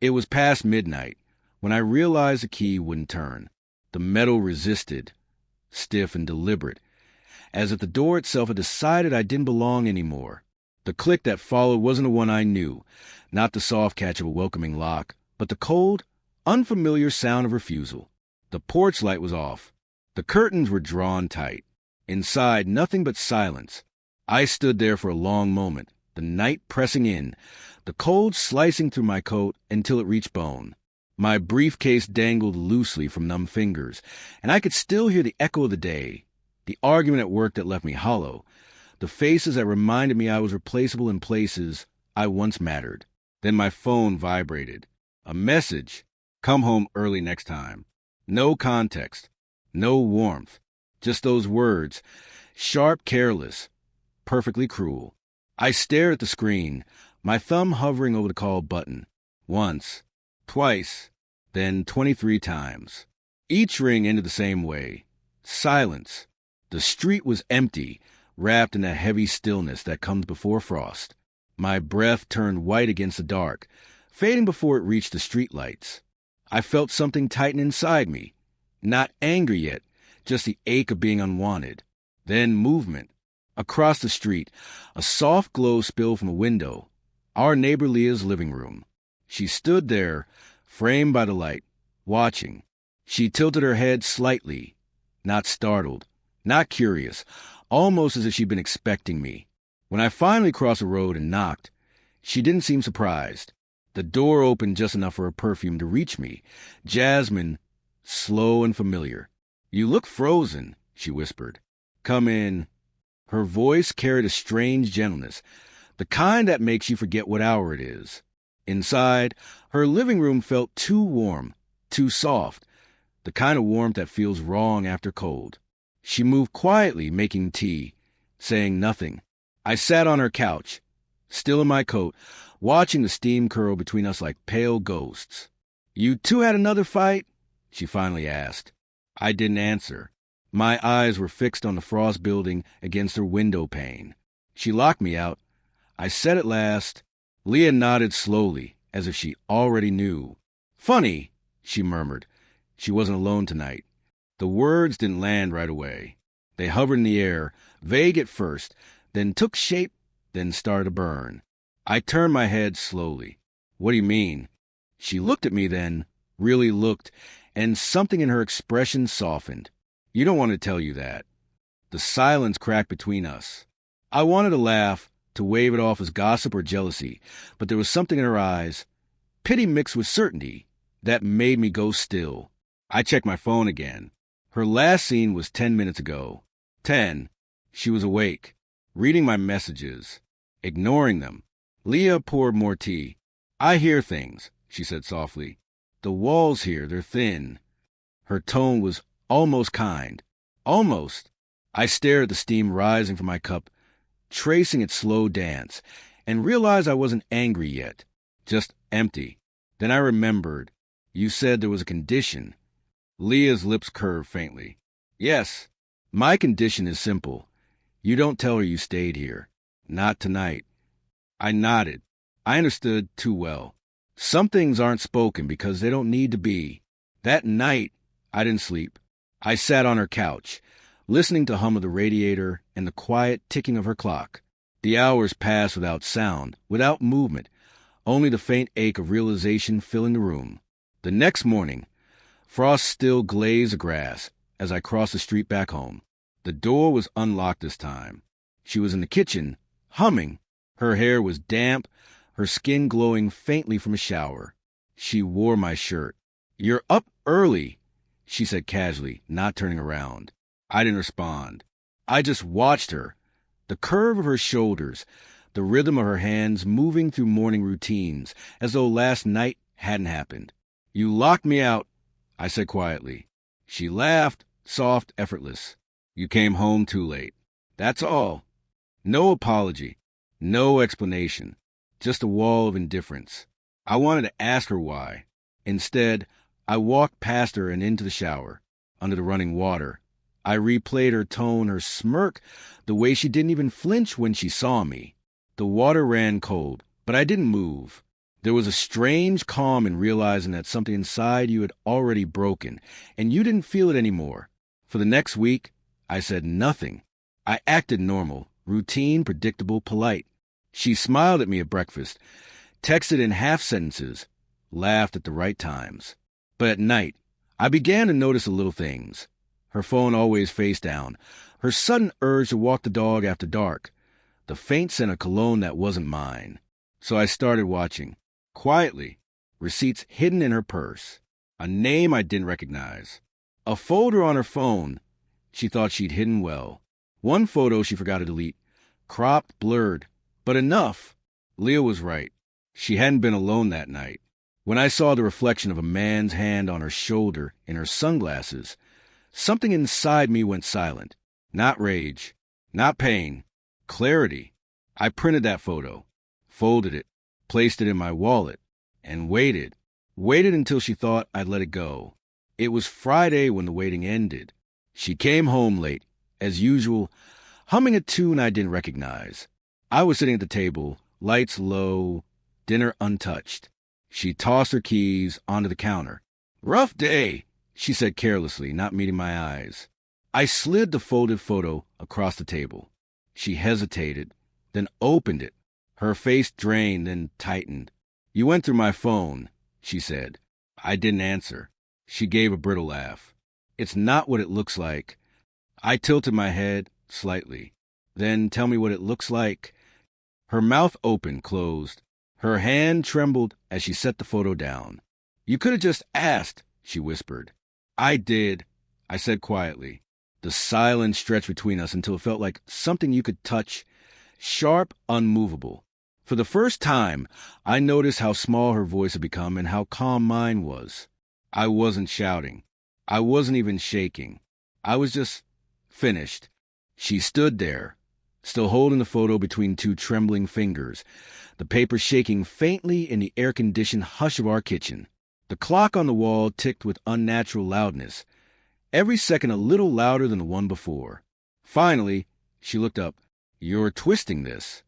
It was past midnight when I realized the key wouldn't turn. The metal resisted, stiff and deliberate, as if the door itself had decided I didn't belong anymore. The click that followed wasn't the one I knew, not the soft catch of a welcoming lock, but the cold, unfamiliar sound of refusal. The porch light was off. The curtains were drawn tight. Inside, nothing but silence. I stood there for a long moment, the night pressing in, the cold slicing through my coat until it reached bone. My briefcase dangled loosely from numb fingers, and I could still hear the echo of the day, the argument at work that left me hollow, the faces that reminded me I was replaceable in places I once mattered. Then my phone vibrated. A message. Come home early next time. No context. No warmth. Just those words. Sharp, careless. Perfectly cruel. I stared at the screen, my thumb hovering over the call button. Once. Twice. Then 23 times. Each ring ended the same way. Silence. The street was empty, wrapped in that heavy stillness that comes before frost. My breath turned white against the dark, fading before it reached the streetlights. I felt something tighten inside me. Not anger yet, just the ache of being unwanted. Then movement. Across the street, a soft glow spilled from a window. Our neighbor Leah's living room. She stood there, framed by the light, watching. She tilted her head slightly, not startled, not curious, almost as if she'd been expecting me. When I finally crossed the road and knocked, she didn't seem surprised. The door opened just enough for her perfume to reach me. Jasmine, slow and familiar. "You look frozen," she whispered. "Come in." Her voice carried a strange gentleness, the kind that makes you forget what hour it is. Inside, her living room felt too warm, too soft, the kind of warmth that feels wrong after cold. She moved quietly, making tea, saying nothing. I sat on her couch, still in my coat, watching the steam curl between us like pale ghosts. "You two had another fight?" she finally asked. I didn't answer. My eyes were fixed on the frost building against her window pane. "She locked me out," I said at last. Leah nodded slowly, as if she already knew. "Funny," she murmured. She wasn't alone tonight. The words didn't land right away. They hovered in the air, vague at first, then took shape, then started to burn. I turned my head slowly. "What do you mean?" She looked at me then, really looked, and something in her expression softened. "You don't want to tell you that." The silence cracked between us. I wanted to laugh, to wave it off as gossip or jealousy, but there was something in her eyes, pity mixed with certainty, that made me go still. I checked my phone again. Her last scene was 10 minutes ago. 10. She was awake, reading my messages, ignoring them. Leah poured more tea. "I hear things," she said softly. "The walls here, they're thin." Her tone was almost kind. Almost. I stared at the steam rising from my cup, tracing its slow dance, and realized I wasn't angry yet, just empty. Then I remembered. "You said there was a condition." Leah's lips curved faintly. "Yes, my condition is simple. You don't tell her you stayed here. Not tonight." I nodded. I understood too well. Some things aren't spoken because they don't need to be. That night, I didn't sleep. I sat on her couch, listening to the hum of the radiator and the quiet ticking of her clock. The hours passed without sound, without movement, only the faint ache of realization filling the room. The next morning, frost still glazed the grass as I crossed the street back home. The door was unlocked this time. She was in the kitchen, humming. Her hair was damp, her skin glowing faintly from a shower. She wore my shirt. "You're up early," she said casually, not turning around. I didn't respond. I just watched her, the curve of her shoulders, the rhythm of her hands moving through morning routines, as though last night hadn't happened. "You locked me out," I said quietly. She laughed, soft, effortless. "You came home too late. That's all." No apology, no explanation, just a wall of indifference. I wanted to ask her why. Instead, I walked past her and into the shower, under the running water. I replayed her tone, her smirk, the way she didn't even flinch when she saw me. The water ran cold, but I didn't move. There was a strange calm in realizing that something inside you had already broken, and you didn't feel it anymore. For the next week, I said nothing. I acted normal, routine, predictable, polite. She smiled at me at breakfast, texted in half sentences, laughed at the right times. But at night, I began to notice the little things. Her phone always face down, her sudden urge to walk the dog after dark, the faint scent of cologne that wasn't mine. So I started watching. Quietly, receipts hidden in her purse, a name I didn't recognize, a folder on her phone she thought she'd hidden well, one photo she forgot to delete, cropped, blurred, but enough. Leah was right. She hadn't been alone that night. When I saw the reflection of a man's hand on her shoulder in her sunglasses, something inside me went silent. Not rage, not pain, clarity. I printed that photo, folded it, placed it in my wallet, and waited until she thought I'd let it go. It was Friday when the waiting ended. She came home late, as usual, humming a tune I didn't recognize. I was sitting at the table, lights low, dinner untouched. She tossed her keys onto the counter. "Rough day," she said carelessly, not meeting my eyes. I slid the folded photo across the table. She hesitated, then opened it. Her face drained, then tightened. "You went through my phone," she said. I didn't answer. She gave a brittle laugh. "It's not what it looks like." I tilted my head slightly. "Then tell me what it looks like." Her mouth opened, closed. Her hand trembled as she set the photo down. "You could have just asked," she whispered. "I did," I said quietly. The silence stretched between us until it felt like something you could touch, sharp, unmovable. For the first time, I noticed how small her voice had become and how calm mine was. I wasn't shouting. I wasn't even shaking. I was just finished. She stood there, still holding the photo between two trembling fingers, the paper shaking faintly in the air-conditioned hush of our kitchen. The clock on the wall ticked with unnatural loudness, every second a little louder than the one before. Finally, she looked up. "You're twisting this."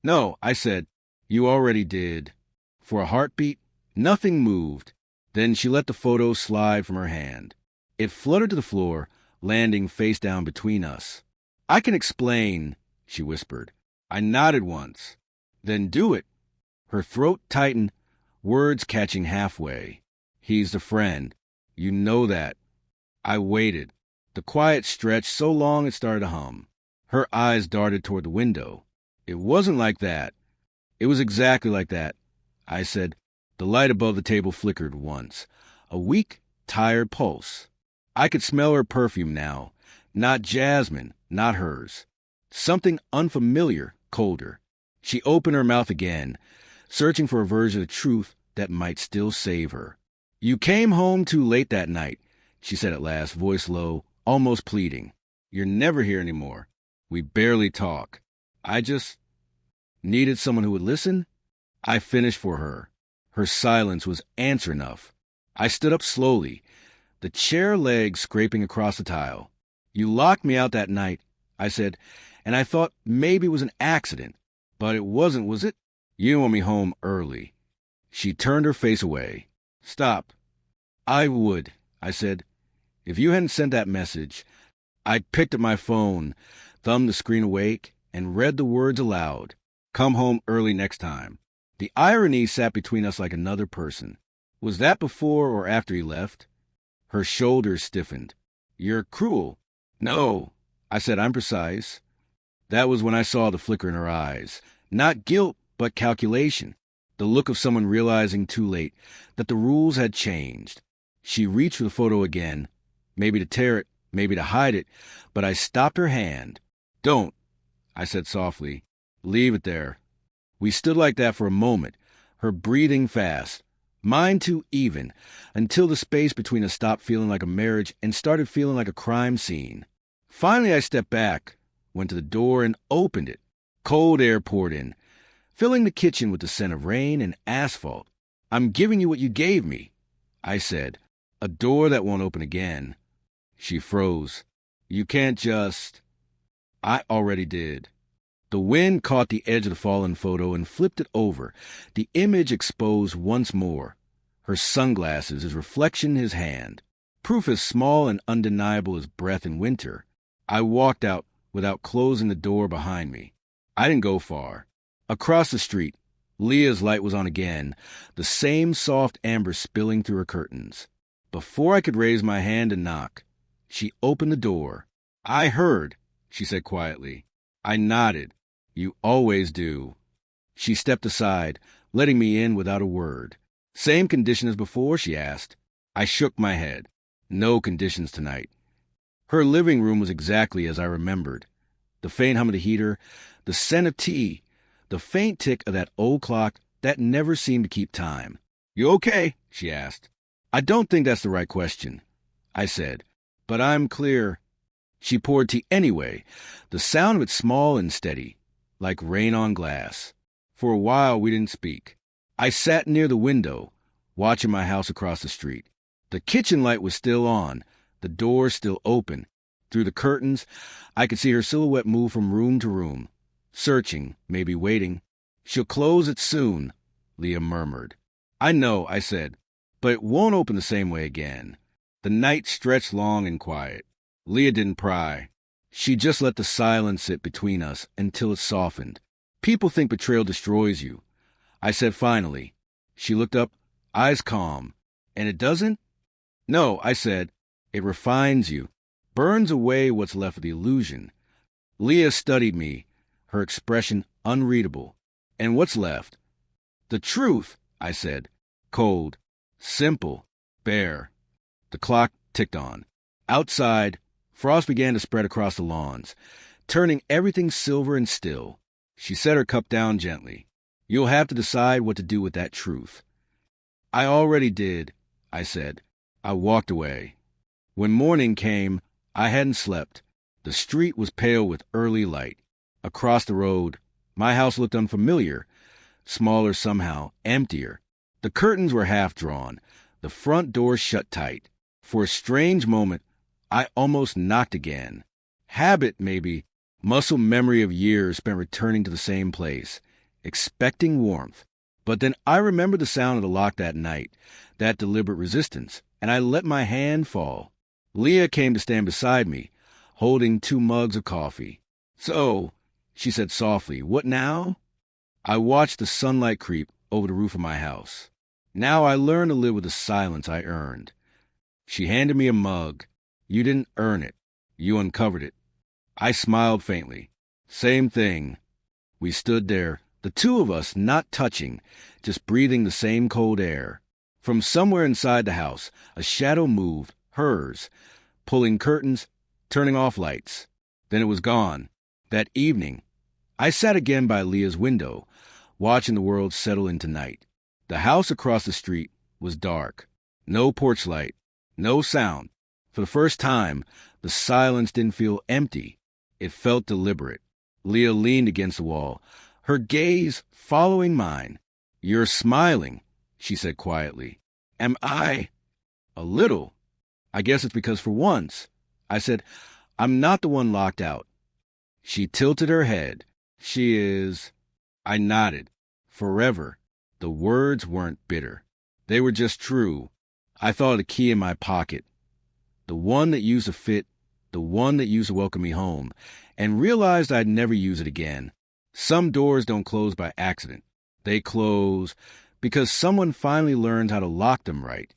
"No," I said. "You already did." For a heartbeat, nothing moved. Then she let the photo slide from her hand. It fluttered to the floor, landing face down between us. "I can explain," she whispered. I nodded once. "Then do it." Her throat tightened, words catching halfway. "He's the friend. You know that." I waited. The quiet stretched so long it started to hum. Her eyes darted toward the window. "It wasn't like that." "It was exactly like that," I said. The light above the table flickered once. A weak, tired pulse. I could smell her perfume now. Not jasmine, not hers. Something unfamiliar, colder. She opened her mouth again, searching for a version of truth that might still save her. "You came home too late that night," she said at last, voice low, almost pleading. "You're never here anymore. We barely talk. I just needed someone who would listen." I finished for her. Her silence was answer enough. I stood up slowly, the chair legs scraping across the tile. "You locked me out that night," I said, "and I thought maybe it was an accident. But it wasn't, was it? You want me home early." She turned her face away. "Stop." "I would," I said. "If you hadn't sent that message." I picked up my phone, thumbed the screen awake, and read the words aloud. "Come home early next time." The irony sat between us like another person. Was that before or after he left? Her shoulders stiffened. "You're cruel." "No," I said, "I'm precise." That was when I saw the flicker in her eyes. Not guilt, but calculation. The look of someone realizing too late that the rules had changed. She reached for the photo again, maybe to tear it, maybe to hide it, but I stopped her hand. "Don't," I said softly. "Leave it there." We stood like that for a moment, her breathing fast, mine too even, until the space between us stopped feeling like a marriage and started feeling like a crime scene. Finally, I stepped back, went to the door, and opened it. Cold air poured in, filling the kitchen with the scent of rain and asphalt. "I'm giving you what you gave me," I said. "A door that won't open again." She froze. "You can't just—" "I already did." The wind caught the edge of the fallen photo and flipped it over, the image exposed once more. Her sunglasses, his reflection, his hand. Proof as small and undeniable as breath in winter. I walked out without closing the door behind me. I didn't go far. Across the street, Leah's light was on again, the same soft amber spilling through her curtains. Before I could raise my hand and knock, she opened the door. "I heard," she said quietly. I nodded. "You always do." She stepped aside, letting me in without a word. "Same condition as before?" she asked. I shook my head. No conditions tonight. Her living room was exactly as I remembered. The faint hum of the heater, the scent of tea, the faint tick of that old clock that never seemed to keep time. "You okay?" she asked. "I don't think that's the right question," I said, "but I'm clear." She poured tea anyway, the sound of it small and steady, like rain on glass. For a while we didn't speak. I sat near the window, watching my house across the street. The kitchen light was still on, the door still open. Through the curtains, I could see her silhouette move from room to room, searching, maybe waiting. "She'll close it soon," Leah murmured. "I know," I said, "but it won't open the same way again." The night stretched long and quiet. Leah didn't pry. She just let the silence sit between us until it softened. "People think betrayal destroys you," I said finally. She looked up, eyes calm. "And it doesn't?" "No," I said. "It refines you, burns away what's left of the illusion." Leah studied me, her expression unreadable. "And what's left?" "The truth," I said. Cold, simple, bare. The clock ticked on. Outside, frost began to spread across the lawns, turning everything silver and still. She set her cup down gently. "You'll have to decide what to do with that truth." "I already did," I said. I walked away. When morning came, I hadn't slept. The street was pale with early light. Across the road, my house looked unfamiliar, smaller somehow, emptier. The curtains were half drawn, the front door shut tight. For a strange moment, I almost knocked again. Habit, maybe, muscle memory of years spent returning to the same place, expecting warmth. But then I remembered the sound of the lock that night, that deliberate resistance, and I let my hand fall. Leah came to stand beside me, holding 2 mugs of coffee. "So," she said softly, "what now?" I watched the sunlight creep over the roof of my house. Now I learned to live with the silence I earned. She handed me a mug. "You didn't earn it. You uncovered it." I smiled faintly. "Same thing." We stood there, the two of us not touching, just breathing the same cold air. From somewhere inside the house, a shadow moved, hers, pulling curtains, turning off lights. Then it was gone. That evening, I sat again by Leah's window, watching the world settle into night. The house across the street was dark. No porch light, no sound. For the first time, the silence didn't feel empty. It felt deliberate. Leah leaned against the wall, her gaze following mine. "You're smiling," she said quietly. "Am I?" "A little. I guess it's because for once," I said, "I'm not the one locked out." She tilted her head. "She is." I nodded. Forever. The words weren't bitter. They were just true. I thought of the key in my pocket. The one that used to fit, the one that used to welcome me home, and realized I'd never use it again. Some doors don't close by accident. They close because someone finally learned how to lock them right.